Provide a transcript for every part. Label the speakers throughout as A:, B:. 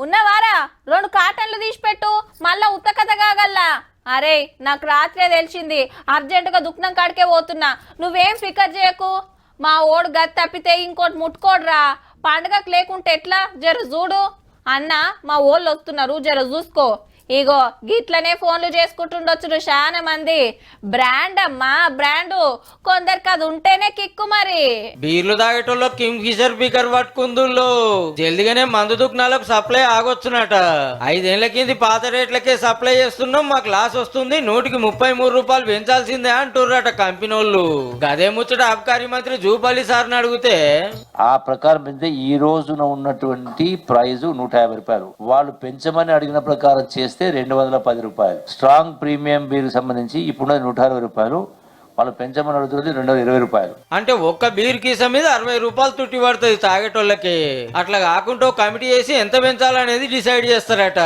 A: ఉన్నవారా 2 కాటన్లు తీసిపెట్టు మళ్ళా ఉత్త కథ కాగల్లా. అరే నాకు రాత్రే తెలిసింది, అర్జెంటుగా దుఃఖం కాడికే పోతున్నా, నువ్వేం ఫికర్ చేయకు. మా ఓడు గది తప్పితే ఇంకోటి ముట్టుకోడ్రా, పండగకు లేకుంటే ఎట్లా జర చూడు అన్న. మా ఓళ్ళు వస్తున్నారు జర చూసుకో. ఇగో గిట్లనే ఫోన్లు చేసుకుంటుండొచ్చు చాలా మంది. బ్రాండ్ అమ్మా బ్రాండు, కొందరికి అది ఉంటేనే కిక్కు. మరి
B: బీర్లు తాగేటోళ్ళు కింగ్ ఫిషర్ బీకర్ పట్టుకుందుళ్ళు జల్దిగానే మందు దుకాణాలకు సప్లై ఆగొచ్చునట. 5 ఏళ్ల కింది పాత రేట్లకే సప్లై చేస్తున్నాం, మాకు లాస్ వస్తుంది, 133 రూపాయలు పెంచాల్సిందే అంటుర్రట కంపెనోళ్ళు. గదే ముచ్చట అబ్కారీ మంత్రి జూపల్లి సార్ని అడిగితే
C: ఆ ప్రకారం పెంచితే ఈ రోజున ఉన్నటువంటి ప్రైజ్ 150 రూపాయలు, వాళ్ళు పెంచమని అడిగిన ప్రకారం చేస్తే 210 రూపాయలు. స్ట్రాంగ్ ప్రీమియం బీర్ సంబంధించి ఇప్పుడు 160 రూపాయలు, వాళ్ళు పెంచమని అడుగుతుంది 220 రూపాయలు.
B: అంటే ఒక్క బీర్ కీస మీద 60 రూపాయలు తుట్టి పడుతుంది తాగేటోళ్ళకి. అట్లా కాకుండా కమిటీ చేసి ఎంత పెంచాలనేది డిసైడ్ చేస్తారట.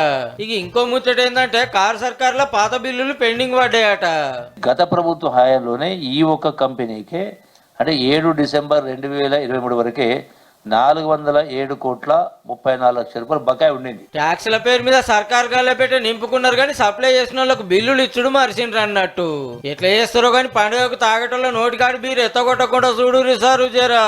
B: ఇక ఇంకో ముచ్చట ఏంటంటే కార్ సర్కార్ల పాత బిల్లులు పెండింగ్ పడ్డాయట.
C: గత ప్రభుత్వ హయాంలోనే ఈ ఒక్క కంపెనీకే అంటే 7 డిసెంబర్ 2023 వరకే 407,34,00,000 రూపాయలు బకాయి ఉండింది.
B: ట్యాక్స్ల పేరు మీద సర్కార్ గాళ్ళ నింపుకున్నారు కానీ సప్లై చేసిన వాళ్ళకు బిల్లులు ఇచ్చుడు మరిచిండ్రు అన్నట్టు. ఎట్లా చేస్తారో కానీ పండుగకు తాగటంలో నోటికాడి బీరు ఎత్తగొట్టకుండా చూడు సారు జరా.